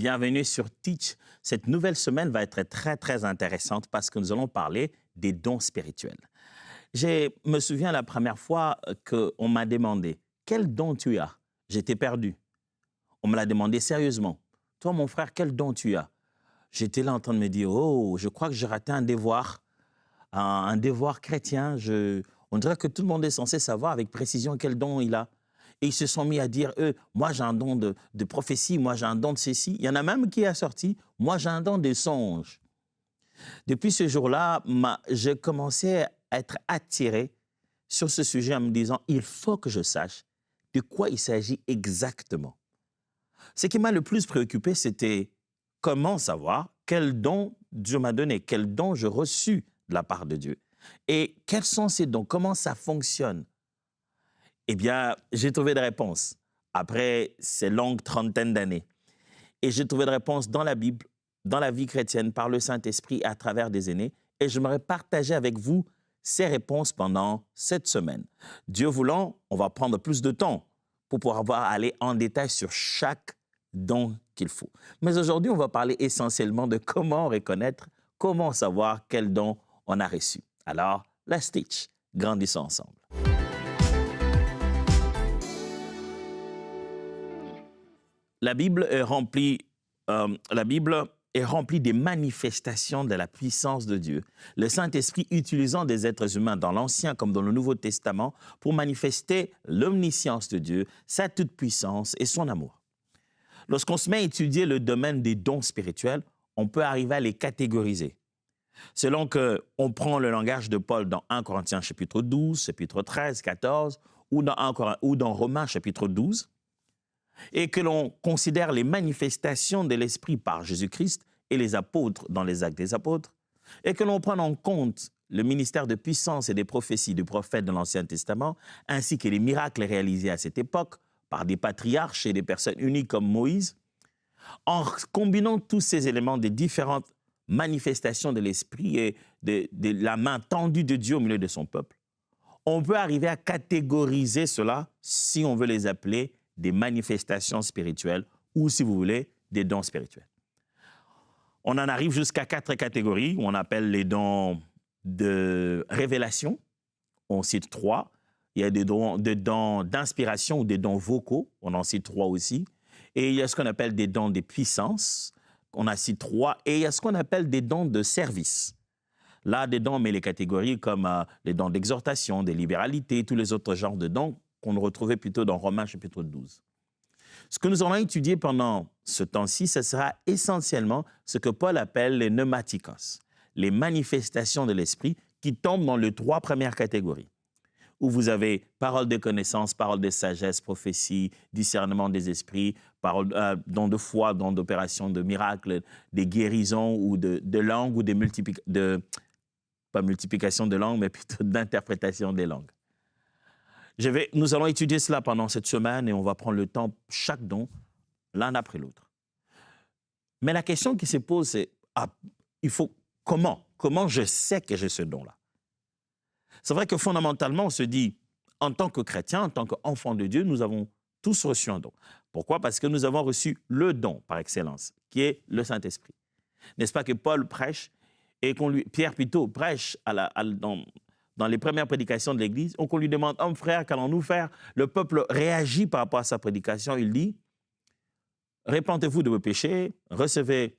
Bienvenue sur Teach. Cette nouvelle semaine va être très, très intéressante parce que nous allons parler des dons spirituels. Je me souviens la première fois qu'on m'a demandé « Quel don tu as ?» J'étais perdu. On me l'a demandé sérieusement. « Toi, mon frère, quel don tu as ?» J'étais là en train de me dire « Oh, je crois que j'ai raté un devoir chrétien. On dirait que tout le monde est censé savoir avec précision quel don il a. » Et ils se sont mis à dire, moi j'ai un don de prophétie, moi j'ai un don de ceci. Il y en a même qui a sorti, moi j'ai un don de songe. Depuis ce jour-là, j'ai commencé à être attiré sur ce sujet en me disant, il faut que je sache de quoi il s'agit exactement. Ce qui m'a le plus préoccupé, c'était comment savoir quel don Dieu m'a donné, quel don j'ai reçu de la part de Dieu. Et quels sont ces dons, comment ça fonctionne. Eh bien, j'ai trouvé des réponses après ces longues trentaines d'années. Et j'ai trouvé des réponses dans la Bible, dans la vie chrétienne, par le Saint-Esprit à travers des années. Et j'aimerais partager avec vous ces réponses pendant cette semaine. Dieu voulant, on va prendre plus de temps pour pouvoir aller en détail sur chaque don qu'il faut. Mais aujourd'hui, on va parler essentiellement de comment reconnaître, comment savoir quel don on a reçu. Alors, let's teach. Grandissons ensemble. La Bible est remplie des manifestations de la puissance de Dieu. Le Saint-Esprit utilisant des êtres humains dans l'Ancien comme dans le Nouveau Testament pour manifester l'omniscience de Dieu, sa toute-puissance et son amour. Lorsqu'on se met à étudier le domaine des dons spirituels, on peut arriver à les catégoriser. Selon qu'on prend le langage de Paul dans 1 Corinthiens chapitre 12, chapitre 13, 14, ou dans Romains chapitre 12, et que l'on considère les manifestations de l'Esprit par Jésus-Christ et les apôtres dans les Actes des Apôtres, et que l'on prenne en compte le ministère de puissance et des prophéties du prophète de l'Ancien Testament, ainsi que les miracles réalisés à cette époque par des patriarches et des personnes uniques comme Moïse, en combinant tous ces éléments des différentes manifestations de l'Esprit et de la main tendue de Dieu au milieu de son peuple, on peut arriver à catégoriser cela, si on veut les appeler des manifestations spirituelles ou, si vous voulez, des dons spirituels. On en arrive jusqu'à 4 catégories où on appelle les dons de révélation. On cite 3. Il y a des dons d'inspiration ou des dons vocaux. On en cite 3 aussi. Et il y a ce qu'on appelle des dons de puissance. On en cite 3. Et il y a ce qu'on appelle des dons de service. Là, dedans, on met les catégories comme les dons d'exhortation, de libéralité, tous les autres genres de dons qu'on retrouvait plutôt dans Romains chapitre 12. Ce que nous allons étudier pendant ce temps-ci, ce sera essentiellement ce que Paul appelle les pneumatikos, les manifestations de l'esprit qui tombent dans les 3 premières catégories, où vous avez parole de connaissance, parole de sagesse, prophétie, discernement des esprits, dons de foi, dons d'opération, de miracles, des guérisons ou de langues ou pas multiplication de langues, mais plutôt d'interprétation des langues. Nous allons étudier cela pendant cette semaine et on va prendre le temps, chaque don, l'un après l'autre. Mais la question qui se pose, c'est comment je sais que j'ai ce don-là? C'est vrai que fondamentalement, on se dit, en tant que chrétien, en tant qu'enfant de Dieu, nous avons tous reçu un don. Pourquoi? Parce que nous avons reçu le don par excellence, qui est le Saint-Esprit. N'est-ce pas que Paul prêche et Pierre plutôt prêche dans les premières prédications de l'Église, qu'on lui demande « Homme, frère, qu'allons-nous faire ?» Le peuple réagit par rapport à sa prédication. Il dit « Repentez-vous de vos péchés, recevez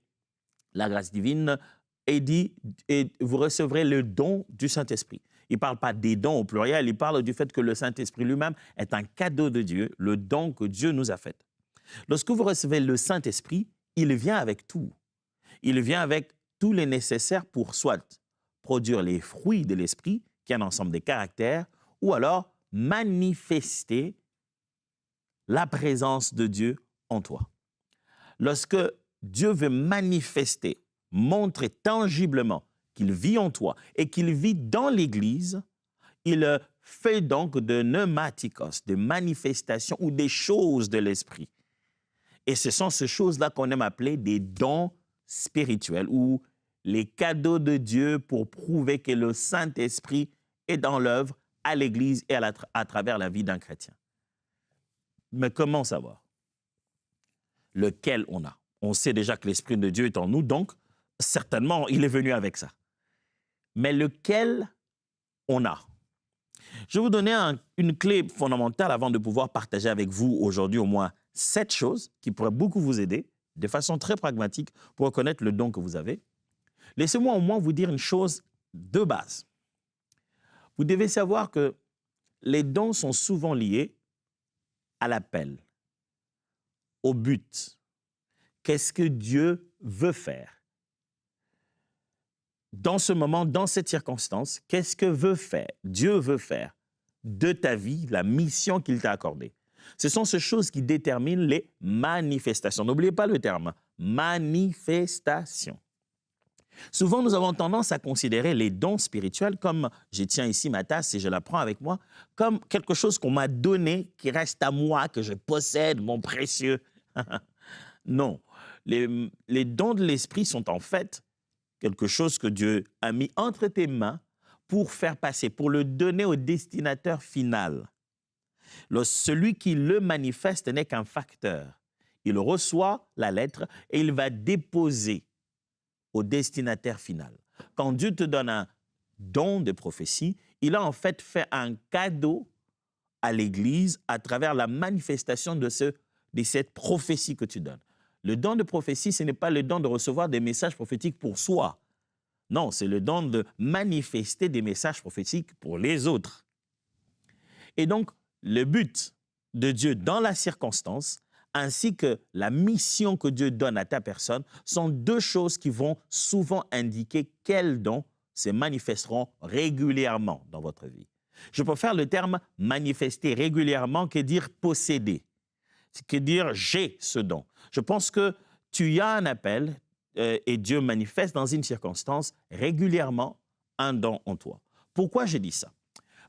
la grâce divine et vous recevrez le don du Saint-Esprit. » Il ne parle pas des dons au pluriel, il parle du fait que le Saint-Esprit lui-même est un cadeau de Dieu, le don que Dieu nous a fait. Lorsque vous recevez le Saint-Esprit, il vient avec tout. Il vient avec tous les nécessaires pour soit produire les fruits de l'Esprit, qui est un ensemble de caractères, ou alors manifester la présence de Dieu en toi. Lorsque Dieu veut manifester, montrer tangiblement qu'il vit en toi et qu'il vit dans l'Église, il fait donc de pneumatikos, des manifestations ou des choses de l'Esprit. Et ce sont ces choses-là qu'on aime appeler des dons spirituels ou les cadeaux de Dieu pour prouver que le Saint-Esprit est dans l'œuvre à l'Église et à travers la vie d'un chrétien. Mais comment savoir lequel on a? On sait déjà que l'Esprit de Dieu est en nous, donc certainement, il est venu avec ça. Mais lequel on a? Je vais vous donner une clé fondamentale avant de pouvoir partager avec vous aujourd'hui au moins 7 choses qui pourraient beaucoup vous aider de façon très pragmatique pour reconnaître le don que vous avez. Laissez-moi au moins vous dire une chose de base. Vous devez savoir que les dons sont souvent liés à l'appel, au but. Qu'est-ce que Dieu veut faire? Dans ce moment, dans cette circonstance, qu'est-ce que Dieu veut faire de ta vie, la mission qu'il t'a accordée? Ce sont ces choses qui déterminent les manifestations. N'oubliez pas le terme, manifestation. Souvent, nous avons tendance à considérer les dons spirituels comme, je tiens ici ma tasse et je la prends avec moi, comme quelque chose qu'on m'a donné, qui reste à moi, que je possède, mon précieux. Non, les dons de l'esprit sont en fait quelque chose que Dieu a mis entre tes mains pour faire passer, pour le donner au destinataire final. Celui qui le manifeste n'est qu'un facteur. Il reçoit la lettre et il va déposer au destinataire final. Quand Dieu te donne un don de prophétie, il a en fait un cadeau à l'Église à travers la manifestation de cette prophétie que tu donnes. Le don de prophétie, ce n'est pas le don de recevoir des messages prophétiques pour soi. Non, c'est le don de manifester des messages prophétiques pour les autres. Et donc, le but de Dieu dans la circonstance, ainsi que la mission que Dieu donne à ta personne, sont deux choses qui vont souvent indiquer quels dons se manifesteront régulièrement dans votre vie. Je préfère le terme « manifester régulièrement » que dire « posséder », que dire « j'ai ce don ». Je pense que tu as un appel et Dieu manifeste dans une circonstance régulièrement un don en toi. Pourquoi je dis ça?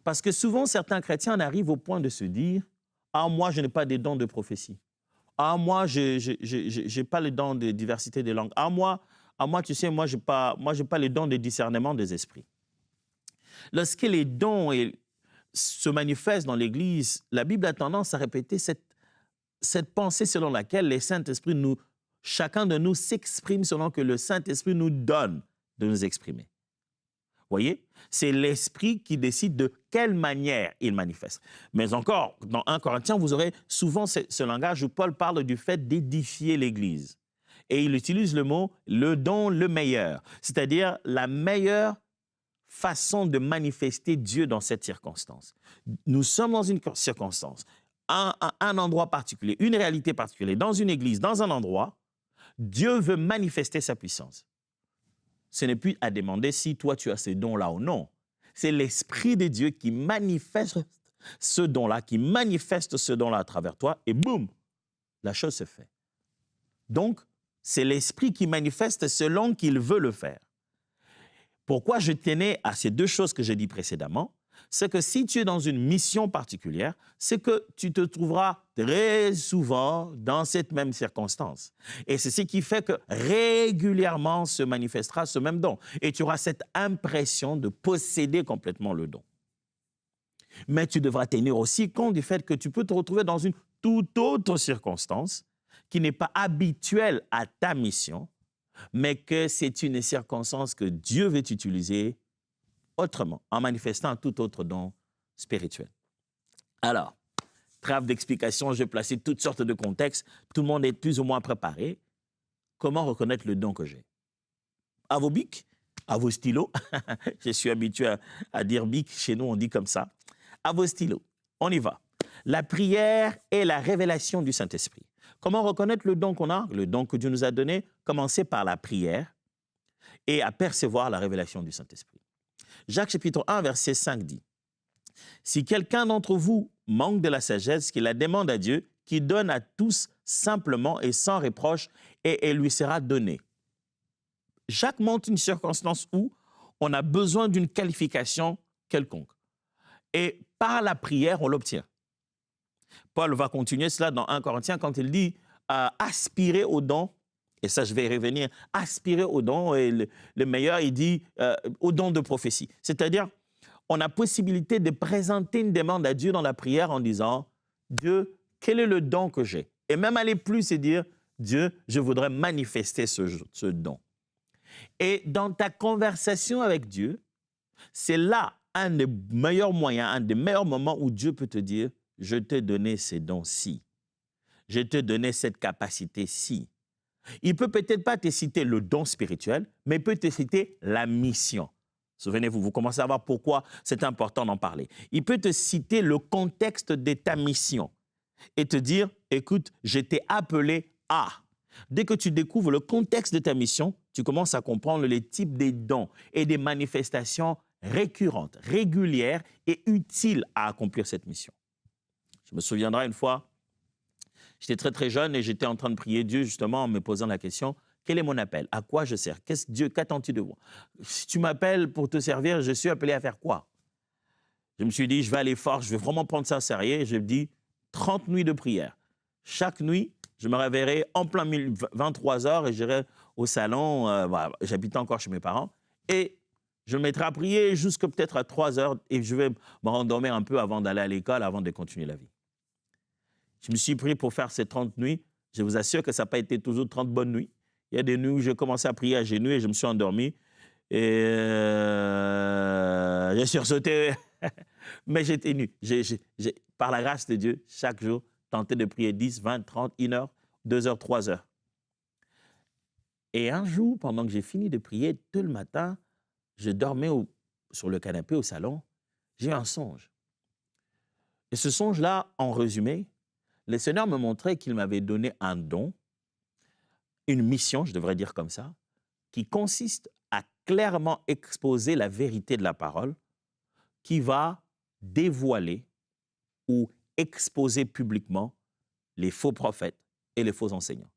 Parce que souvent, certains chrétiens en arrivent au point de se dire « Ah, moi, je n'ai pas de don de prophétie. Ah, moi, je n'ai pas le don de diversité des langues. Ah, moi, tu sais, moi, je n'ai pas le don de discernement des esprits. » Lorsque les dons se manifestent dans l'Église, la Bible a tendance à répéter cette pensée selon laquelle les Saint-Esprits chacun de nous s'exprime selon que le Saint-Esprit nous donne de nous exprimer. Voyez, c'est l'Esprit qui décide de quelle manière il manifeste. Mais encore, dans 1 Corinthiens, vous aurez souvent ce langage où Paul parle du fait d'édifier l'Église. Et il utilise le mot « le don le meilleur », c'est-à-dire la meilleure façon de manifester Dieu dans cette circonstance. Nous sommes dans une circonstance, un endroit particulier, une réalité particulière, dans une église, dans un endroit, Dieu veut manifester sa puissance. Ce n'est plus à demander si toi tu as ces dons-là ou non. C'est l'Esprit de Dieu qui manifeste ce don-là, à travers toi et boum, la chose se fait. Donc, c'est l'Esprit qui manifeste selon qu'il veut le faire. Pourquoi je tenais à ces deux choses que j'ai dit précédemment? C'est que si tu es dans une mission particulière, c'est que tu te trouveras très souvent dans cette même circonstance. Et c'est ce qui fait que régulièrement se manifestera ce même don. Et tu auras cette impression de posséder complètement le don. Mais tu devras tenir aussi compte du fait que tu peux te retrouver dans une toute autre circonstance qui n'est pas habituelle à ta mission, mais que c'est une circonstance que Dieu veut utiliser autrement, en manifestant un tout autre don spirituel. Alors, trêve d'explication, je vais placer toutes sortes de contextes. Tout le monde est plus ou moins préparé. Comment reconnaître le don que j'ai? À vos bics, à vos stylos. Je suis habitué à dire bic, chez nous on dit comme ça. À vos stylos, on y va. La prière et la révélation du Saint-Esprit. Comment reconnaître le don qu'on a? Le don que Dieu nous a donné, commencer par la prière et à percevoir la révélation du Saint-Esprit. Jacques chapitre 1, verset 5 dit « Si quelqu'un d'entre vous manque de la sagesse, qu'il la demande à Dieu, qui donne à tous simplement et sans reproche, et elle lui sera donnée. » Jacques montre une circonstance où on a besoin d'une qualification quelconque. Et par la prière, on l'obtient. Paul va continuer cela dans 1 Corinthiens quand il dit aspirer au don. Et ça, je vais y revenir, aspirer au don, et le meilleur, il dit au don de prophétie. C'est-à-dire, on a possibilité de présenter une demande à Dieu dans la prière en disant, Dieu, quel est le don que j'ai? Et même aller plus et dire, Dieu, je voudrais manifester ce don. Et dans ta conversation avec Dieu, c'est là un des meilleurs moyens, un des meilleurs moments où Dieu peut te dire, je t'ai donné ces dons-ci. Je t'ai donné cette capacité-ci. Il ne peut peut-être pas te citer le don spirituel, mais il peut te citer la mission. Souvenez-vous, vous commencez à voir pourquoi c'est important d'en parler. Il peut te citer le contexte de ta mission et te dire, écoute, je t'ai appelé à. Dès que tu découvres le contexte de ta mission, tu commences à comprendre les types des dons et des manifestations récurrentes, régulières et utiles à accomplir cette mission. Je me souviendrai une fois, j'étais très très jeune et j'étais en train de prier Dieu justement en me posant la question, quel est mon appel? À quoi je sers? Dieu, qu'attends-tu de moi? Si tu m'appelles pour te servir, je suis appelé à faire quoi? Je me suis dit, je vais aller fort, je vais vraiment prendre ça au sérieux. Et je me dis, 30 nuits de prière. Chaque nuit, je me réveillerai en plein 23 heures et j'irai au salon, j'habitais encore chez mes parents, et je me mettrai à prier jusqu'à peut-être à 3 heures et je vais me rendormir un peu avant d'aller à l'école, avant de continuer la vie. Je me suis pris pour faire ces 30 nuits. Je vous assure que ça n'a pas été toujours 30 bonnes nuits. Il y a des nuits où j'ai commencé à prier à genoux et je me suis endormi. Et j'ai sursauté, mais j'étais nu. Par la grâce de Dieu, chaque jour, tenté de prier 10, 20, 30, 1 heure, 2 heures, 3 heures. Et un jour, pendant que j'ai fini de prier, tout le matin, je dormais sur le canapé au salon, j'ai eu un songe. Et ce songe-là, en résumé, le Seigneur me montrait qu'il m'avait donné un don, une mission, je devrais dire comme ça, qui consiste à clairement exposer la vérité de la parole, qui va dévoiler ou exposer publiquement les faux prophètes et les faux enseignants.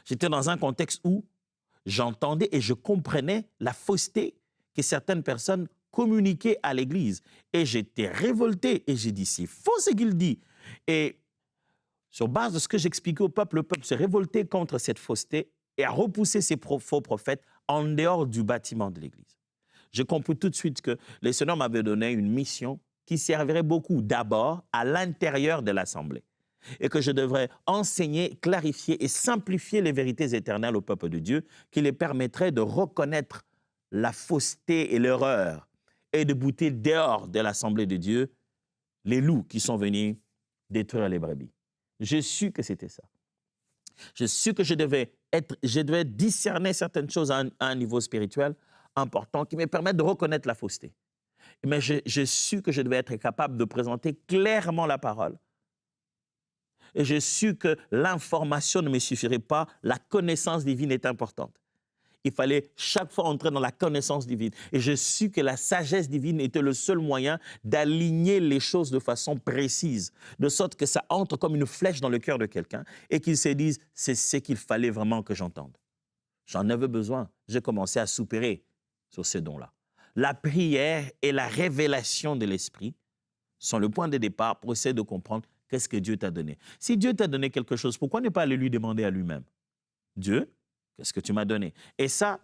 J'étais dans un contexte où j'entendais et je comprenais la fausseté que certaines personnes communiquaient à l'Église. Et j'étais révolté et j'ai dit, c'est faux ce qu'il dit. Et sur base de ce que j'expliquais au peuple, le peuple s'est révolté contre cette fausseté et a repoussé ces faux prophètes en dehors du bâtiment de l'Église. J'ai compris tout de suite que le Seigneur m'avait donné une mission qui servirait beaucoup d'abord à l'intérieur de l'Assemblée et que je devrais enseigner, clarifier et simplifier les vérités éternelles au peuple de Dieu qui les permettraient de reconnaître la fausseté et l'erreur et de bouter dehors de l'Assemblée de Dieu les loups qui sont venus détruire les brebis. J'ai su que c'était ça. J'ai su que je devais discerner certaines choses à un niveau spirituel important qui me permettent de reconnaître la fausseté. Mais j'ai su que je devais être capable de présenter clairement la parole. Et j'ai su que l'information ne me suffirait pas, la connaissance divine est importante. Il fallait chaque fois entrer dans la connaissance divine. Et j'ai su que la sagesse divine était le seul moyen d'aligner les choses de façon précise, de sorte que ça entre comme une flèche dans le cœur de quelqu'un et qu'il se dise, c'est ce qu'il fallait vraiment que j'entende. J'en avais besoin. J'ai commencé à soupirer sur ces dons-là. La prière et la révélation de l'Esprit sont le point de départ pour essayer de comprendre qu'est-ce que Dieu t'a donné. Si Dieu t'a donné quelque chose, pourquoi ne pas aller lui demander à lui-même? Dieu, qu'est-ce que tu m'as donné? Et ça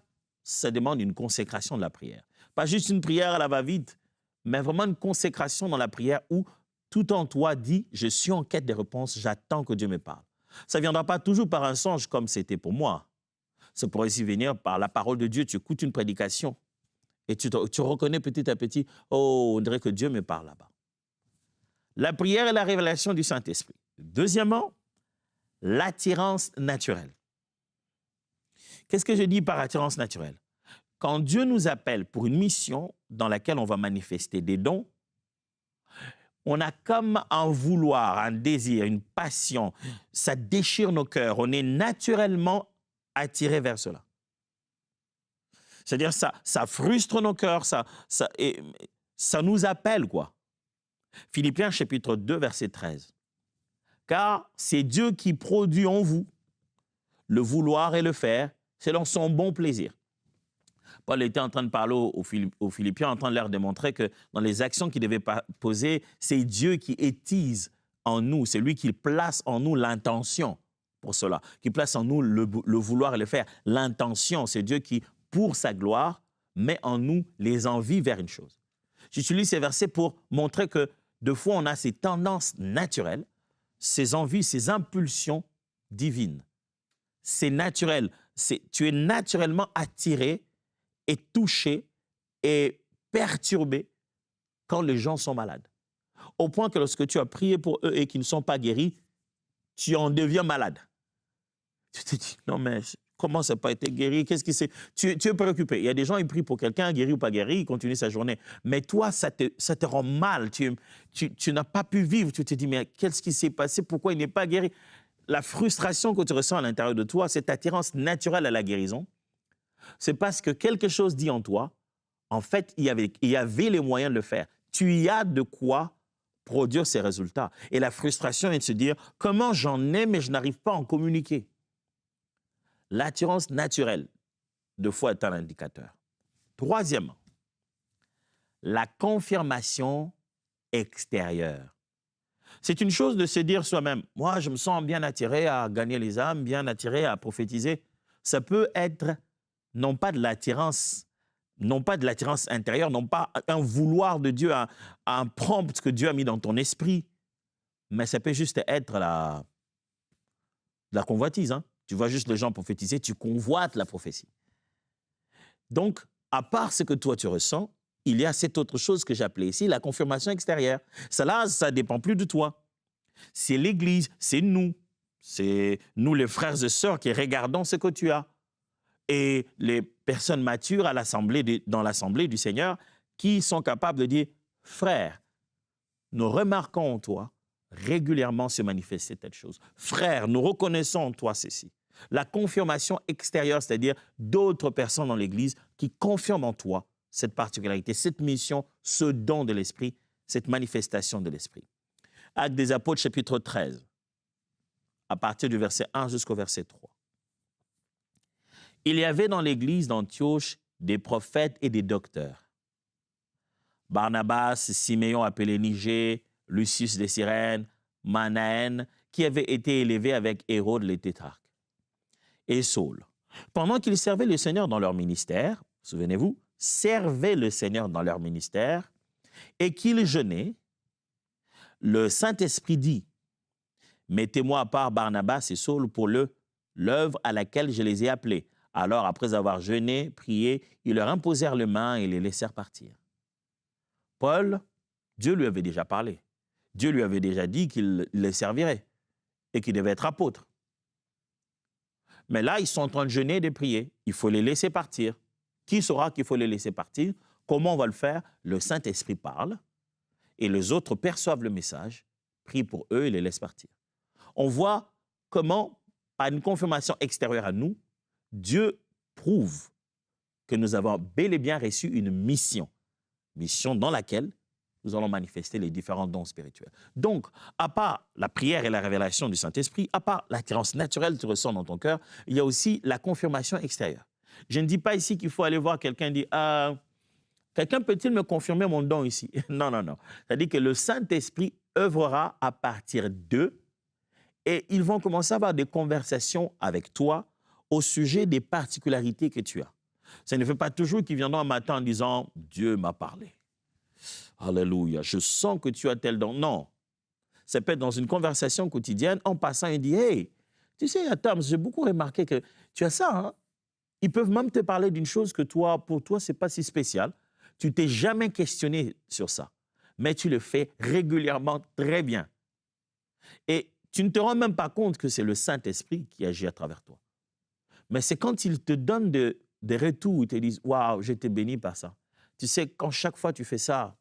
demande une consécration de la prière. Pas juste une prière à la va-vite, mais vraiment une consécration dans la prière où tout en toi dit, je suis en quête des réponses, j'attends que Dieu me parle. Ça ne viendra pas toujours par un songe comme c'était pour moi. Ça pourrait aussi venir par la parole de Dieu. Tu écoutes une prédication et tu reconnais petit à petit, oh, on dirait que Dieu me parle là-bas. La prière et la révélation du Saint-Esprit. Deuxièmement, l'attirance naturelle. Qu'est-ce que je dis par attirance naturelle? Quand Dieu nous appelle pour une mission dans laquelle on va manifester des dons, on a comme un vouloir, un désir, une passion. Ça déchire nos cœurs. On est naturellement attiré vers cela. C'est-à-dire ça frustre nos cœurs, ça nous appelle, quoi. Philippiens chapitre 2, verset 13. Car c'est Dieu qui produit en vous le vouloir et le faire selon son bon plaisir. Paul était en train de parler aux Philippiens, en train de leur démontrer que dans les actions qu'il devait poser, c'est Dieu qui étise en nous, c'est lui qui place en nous l'intention pour cela, qui place en nous le vouloir et le faire. L'intention, c'est Dieu qui, pour sa gloire, met en nous les envies vers une chose. J'utilise ces versets pour montrer que de fois, on a ces tendances naturelles, ces envies, ces impulsions divines. c'est naturel. Tu es naturellement attiré et touché et perturbé quand les gens sont malades. Au point que lorsque tu as prié pour eux et qu'ils ne sont pas guéris, tu en deviens malade. Tu te dis, non mais comment ça n'a pas été guéri? Qu'est-ce qui c'est? Tu es préoccupé. Il y a des gens, ils prient pour quelqu'un, guéri ou pas guéri, ils continuent sa journée. Mais toi, ça te rend mal. Tu n'as pas pu vivre. Tu te dis, mais qu'est-ce qui s'est passé? Pourquoi il n'est pas guéri? La frustration que tu ressens à l'intérieur de toi, cette attirance naturelle à la guérison, c'est parce que quelque chose dit en toi, en fait, il y avait les moyens de le faire. Tu y as de quoi produire ces résultats. Et la frustration est de se dire, comment j'en ai, mais je n'arrive pas à en communiquer. L'attirance naturelle, de foi, est un indicateur. Troisièmement, la confirmation extérieure. C'est une chose de se dire soi-même, moi, je me sens bien attiré à gagner les âmes, bien attiré à prophétiser. Ça peut être non pas de l'attirance intérieure, non pas un vouloir de Dieu, un prompt que Dieu a mis dans ton esprit, mais ça peut juste être la convoitise. Hein? Tu vois juste les gens prophétiser, tu convoites la prophétie. Donc, à part ce que toi tu ressens, il y a cette autre chose que j'appelais ici la confirmation extérieure. Ça ne dépend plus de toi. C'est l'Église, c'est nous les frères et sœurs qui regardons ce que tu as. Et les personnes matures dans l'assemblée du Seigneur qui sont capables de dire, frère, nous remarquons en toi régulièrement se manifester telle chose. Frère, nous reconnaissons en toi ceci. La confirmation extérieure, c'est-à-dire d'autres personnes dans l'Église qui confirment en toi cette particularité, cette mission, ce don de l'Esprit, cette manifestation de l'Esprit. Actes des Apôtres, chapitre 13, à partir du verset 1 jusqu'au verset 3. Il y avait dans l'Église d'Antioche des prophètes et des docteurs. Barnabas, Siméon appelé Niger, Lucius de Cyrène, Manaën, qui avaient été élevés avec Hérode le tétrarque, et Saul. Pendant qu'ils servaient le Seigneur dans leur ministère, souvenez-vous, servaient le Seigneur dans leur ministère, et qu'ils jeûnaient, le Saint-Esprit dit, « Mettez-moi à part Barnabas et Saul pour l'œuvre à laquelle je les ai appelés. » Alors, après avoir jeûné, prié, ils leur imposèrent les mains et les laissèrent partir. Paul, Dieu lui avait déjà parlé. Dieu lui avait déjà dit qu'il les servirait et qu'il devait être apôtre. Mais là, ils sont en train de jeûner et de prier. Il faut les laisser partir. Qui saura qu'il faut les laisser partir? Comment on va le faire? Le Saint-Esprit parle et les autres perçoivent le message, prient pour eux et les laissent partir. On voit comment, par une confirmation extérieure à nous, Dieu prouve que nous avons bel et bien reçu une mission dans laquelle nous allons manifester les différents dons spirituels. Donc, à part la prière et la révélation du Saint-Esprit, à part l'attirance naturelle que tu ressens dans ton cœur, il y a aussi la confirmation extérieure. Je ne dis pas ici qu'il faut aller voir quelqu'un et dire « Ah, quelqu'un peut-il me confirmer mon don ici ?» Non, non, non. C'est-à-dire que le Saint-Esprit œuvrera à partir d'eux et ils vont commencer à avoir des conversations avec toi au sujet des particularités que tu as. Ça ne fait pas toujours qu'ils viendront un matin en disant « Dieu m'a parlé ». Alléluia, je sens que tu as tel don. Non. Ça peut être dans une conversation quotidienne, en passant, il dit « Hey, tu sais, attends, j'ai beaucoup remarqué que tu as ça. Hein? » Ils peuvent même te parler d'une chose que pour toi, ce n'est pas si spécial. Tu t'es jamais questionné sur ça. Mais tu le fais régulièrement très bien. Et tu ne te rends même pas compte que c'est le Saint-Esprit qui agit à travers toi. Mais c'est quand ils te donnent des retours, ils te disent « Waouh, j'ai été béni par ça. » Tu sais, quand chaque fois tu fais ça,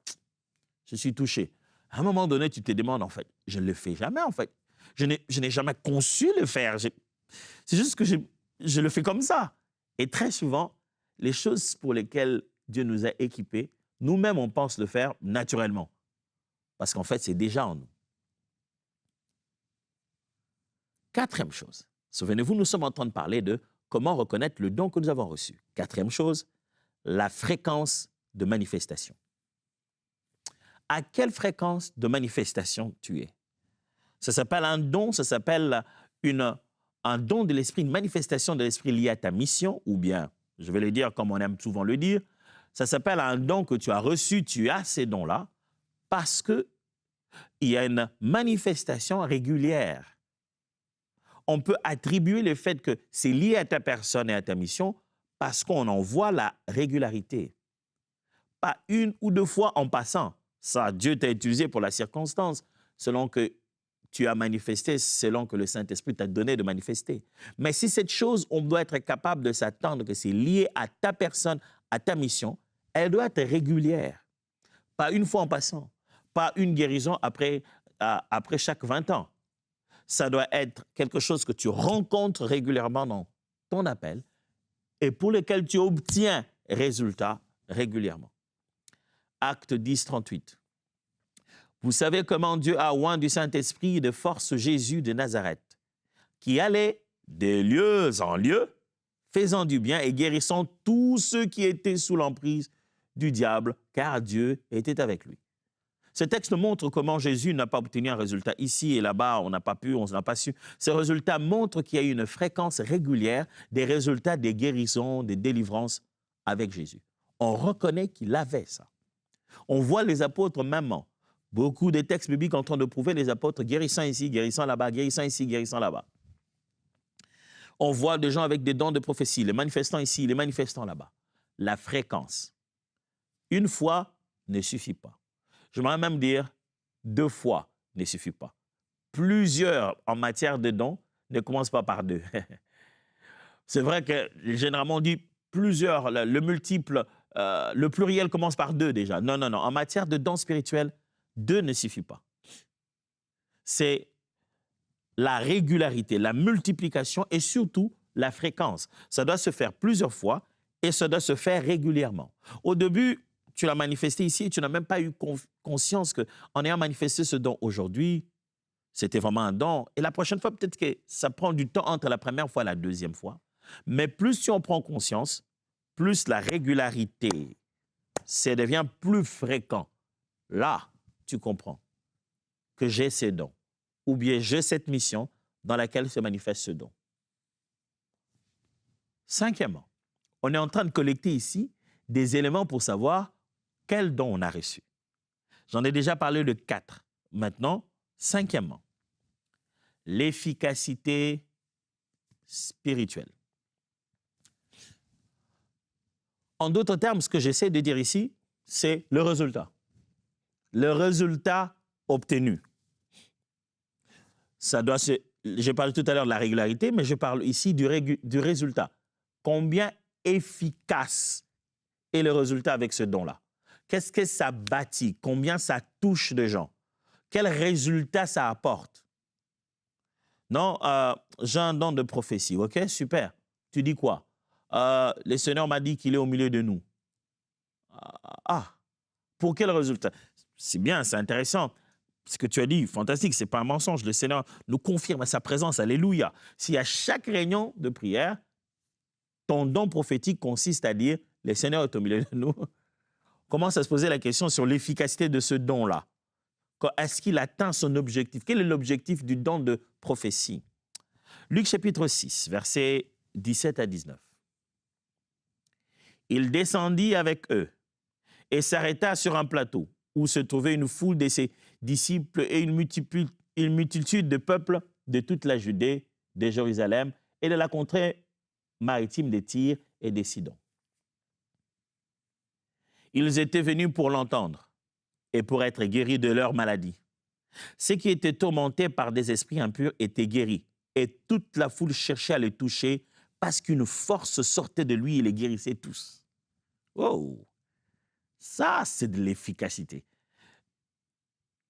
je suis touché. À un moment donné, tu te demandes, en fait, je ne le fais jamais, en fait. Je n'ai jamais conçu le faire. C'est juste que je le fais comme ça. Et très souvent, les choses pour lesquelles Dieu nous a équipés, nous-mêmes, on pense le faire naturellement. Parce qu'en fait, c'est déjà en nous. Quatrième chose. Souvenez-vous, nous sommes en train de parler de comment reconnaître le don que nous avons reçu. Quatrième chose, la fréquence de manifestation. À quelle fréquence de manifestation tu es? Ça s'appelle un don, ça s'appelle un don de l'esprit, une manifestation de l'esprit liée à ta mission, ou bien, je vais le dire comme on aime souvent le dire, ça s'appelle un don que tu as reçu, tu as ces dons-là, parce qu'il y a une manifestation régulière. On peut attribuer le fait que c'est lié à ta personne et à ta mission parce qu'on en voit la régularité. Pas une ou deux fois en passant. Ça, Dieu t'a utilisé pour la circonstance, selon que tu as manifesté, selon que le Saint-Esprit t'a donné de manifester. Mais si cette chose, on doit être capable de s'attendre que c'est lié à ta personne, à ta mission, elle doit être régulière. Pas une fois en passant. Pas une guérison après chaque 20 ans. Ça doit être quelque chose que tu rencontres régulièrement dans ton appel et pour lequel tu obtiens résultat régulièrement. Acte 10, 38. Vous savez comment Dieu a oint du Saint-Esprit de force Jésus de Nazareth, qui allait de lieu en lieu, faisant du bien et guérissant tous ceux qui étaient sous l'emprise du diable, car Dieu était avec lui. Ce texte montre comment Jésus n'a pas obtenu un résultat ici et là-bas, on n'a pas pu, on n'a pas su. Ce résultat montre qu'il y a eu une fréquence régulière des résultats des guérisons, des délivrances avec Jésus. On reconnaît qu'il avait ça. On voit les apôtres même. Beaucoup de textes bibliques en train de prouver les apôtres guérissant ici, guérissant là-bas, guérissant ici, guérissant là-bas. On voit des gens avec des dons de prophétie, les manifestants ici, les manifestants là-bas. La fréquence. Une fois ne suffit pas. J'aimerais même dire 2 fois ne suffit pas. Plusieurs en matière de dons ne commencent pas par 2. C'est vrai que généralement on dit plusieurs, le multiple, le pluriel commence par 2 déjà. Non. En matière de dons spirituels, 2 ne suffit pas. C'est la régularité, la multiplication et surtout la fréquence. Ça doit se faire plusieurs fois et ça doit se faire régulièrement. Au début, tu l'as manifesté ici et tu n'as même pas eu conscience qu'en ayant manifesté ce don aujourd'hui, c'était vraiment un don. Et la prochaine fois, peut-être que ça prend du temps entre la première fois et la deuxième fois. Mais plus tu en prends conscience, plus la régularité, ça devient plus fréquent. Là, tu comprends que j'ai ces dons ou bien j'ai cette mission dans laquelle se manifeste ce don. Cinquièmement, on est en train de collecter ici des éléments pour savoir quel don on a reçu. J'en ai déjà parlé de 4. Maintenant, cinquièmement, l'efficacité spirituelle. En d'autres termes, ce que j'essaie de dire ici, c'est le résultat. Le résultat obtenu. Ça doit se... J'ai parlé tout à l'heure de la régularité, mais je parle ici du résultat. Combien efficace est le résultat avec ce don-là? Qu'est-ce que ça bâtit? Combien ça touche de gens? Quel résultat ça apporte? Non, j'ai un don de prophétie, ok? Super. Tu dis quoi? Le Seigneur m'a dit qu'il est au milieu de nous. Pour quel résultat? C'est bien, c'est intéressant. Ce que tu as dit, fantastique, ce n'est pas un mensonge. Le Seigneur nous confirme sa présence, alléluia. Si à chaque réunion de prière, ton don prophétique consiste à dire « Le Seigneur est au milieu de nous », commence à se poser la question sur l'efficacité de ce don-là. Est-ce qu'il atteint son objectif? Quel est l'objectif du don de prophétie? Luc chapitre 6, versets 17 à 19. Il descendit avec eux et s'arrêta sur un plateau où se trouvait une foule de ses disciples et une multitude de peuples de toute la Judée, de Jérusalem et de la contrée maritime de Tyr et de Sidon. Ils étaient venus pour l'entendre et pour être guéris de leur maladie. Ceux qui étaient tourmentés par des esprits impurs étaient guéris et toute la foule cherchait à le toucher parce qu'une force sortait de lui et les guérissait tous. Oh! Ça, c'est de l'efficacité.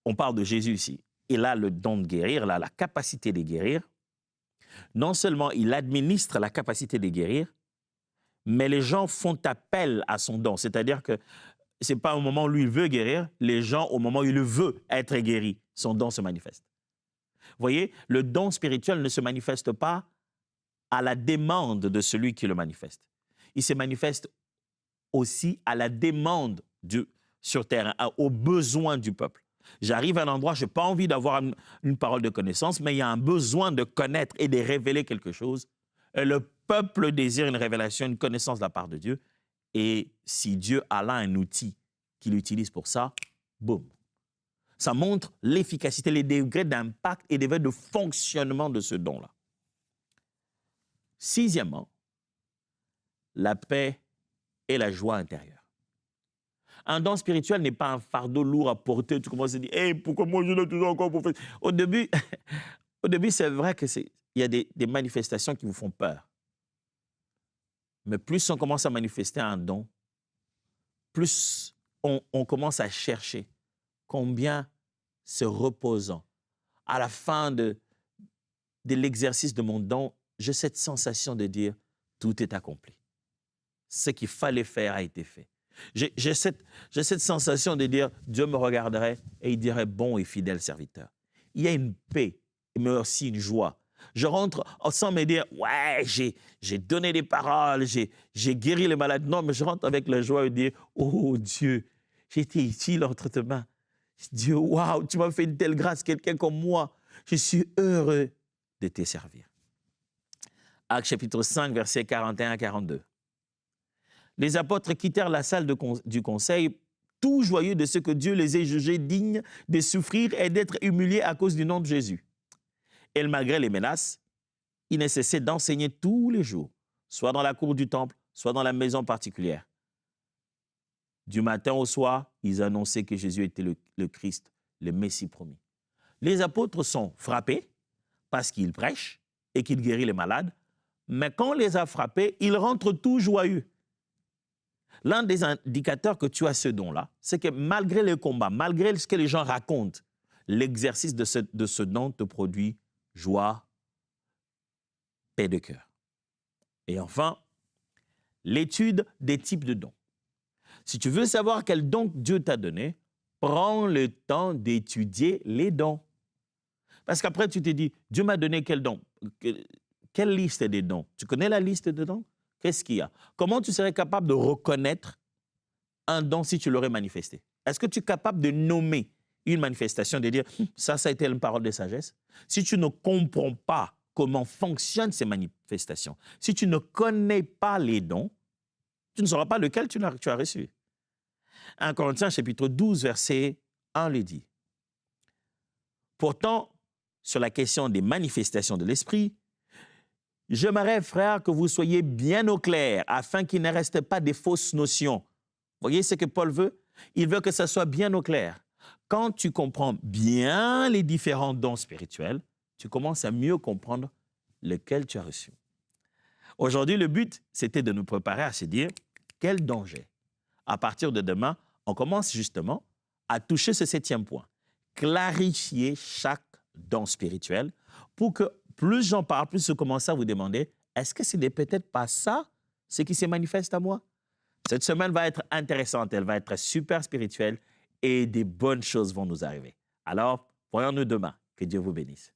On parle de Jésus ici. Il a le don de guérir, il a la capacité de guérir. Non seulement il administre la capacité de guérir, mais les gens font appel à son don. C'est-à-dire que ce n'est pas au moment où lui veut guérir, les gens, au moment où il veut être guéri, son don se manifeste. Vous voyez, le don spirituel ne se manifeste pas à la demande de celui qui le manifeste. Il se manifeste aussi à la demande sur terre, aux besoins du peuple. J'arrive à un endroit, je n'ai pas envie d'avoir une parole de connaissance, mais il y a un besoin de connaître et de révéler quelque chose. Et le peuple désire une révélation, une connaissance de la part de Dieu. Et si Dieu a là un outil qu'il utilise pour ça, boum. Ça montre l'efficacité, les degrés d'impact et les degrés de fonctionnement de ce don-là. Sixièmement, la paix et la joie intérieure. Un don spirituel n'est pas un fardeau lourd à porter. Tu commences à dire, hey, pourquoi moi je l'ai toujours encore pour faire. Au début, c'est vrai qu'il y a des manifestations qui vous font peur. Mais plus on commence à manifester un don, plus on commence à chercher combien c'est reposant. À la fin de l'exercice de mon don, j'ai cette sensation de dire, tout est accompli. Ce qu'il fallait faire a été fait. J'ai cette sensation de dire, Dieu me regarderait et il dirait, bon et fidèle serviteur. Il y a une paix, mais aussi une joie. Je rentre sans me dire, ouais, j'ai donné des paroles, j'ai guéri les malades. Non, mais je rentre avec la joie et dire, oh Dieu, j'ai été utile entre tes mains. Dieu, waouh, tu m'as fait une telle grâce, quelqu'un comme moi. Je suis heureux de te servir. Actes chapitre 5, versets 41 à 42. Les apôtres quittèrent la salle du conseil, tout joyeux de ce que Dieu les ait jugés dignes de souffrir et d'être humiliés à cause du nom de Jésus. Et malgré les menaces, ils ne cessaient d'enseigner tous les jours, soit dans la cour du temple, soit dans la maison particulière. Du matin au soir, ils annonçaient que Jésus était le Christ, le Messie promis. Les apôtres sont frappés parce qu'ils prêchent et qu'ils guérissent les malades, mais quand on les a frappés, ils rentrent tout joyeux. L'un des indicateurs que tu as ce don-là, c'est que malgré les combats, malgré ce que les gens racontent, l'exercice de ce don te produit joie, paix de cœur. Et enfin, l'étude des types de dons. Si tu veux savoir quel don Dieu t'a donné, prends le temps d'étudier les dons. Parce qu'après, tu te dis, Dieu m'a donné quel don? Quelle liste des dons? Tu connais la liste des dons? Qu'est-ce qu'il y a? Comment tu serais capable de reconnaître un don si tu l'aurais manifesté? Est-ce que tu es capable de nommer une manifestation, de dire, ça a été une parole de sagesse? Si tu ne comprends pas comment fonctionnent ces manifestations, si tu ne connais pas les dons, tu ne sauras pas lequel tu as reçu. 1 Corinthiens chapitre 12, verset 1 le dit. Pourtant, sur la question des manifestations de l'esprit, j'aimerais, frères, que vous soyez bien au clair, afin qu'il ne reste pas des fausses notions. Vous voyez ce que Paul veut? Il veut que ça soit bien au clair. Quand tu comprends bien les différents dons spirituels, tu commences à mieux comprendre lequel tu as reçu. Aujourd'hui, le but, c'était de nous préparer à se dire, quel don j'ai? À partir de demain, on commence justement à toucher ce 7e point. Clarifier chaque don spirituel pour que plus j'en parle, plus je commence à vous demander, est-ce que ce n'est peut-être pas ça, ce qui se manifeste à moi? Cette semaine va être intéressante, elle va être super spirituelle et des bonnes choses vont nous arriver. Alors, voyons-nous demain. Que Dieu vous bénisse.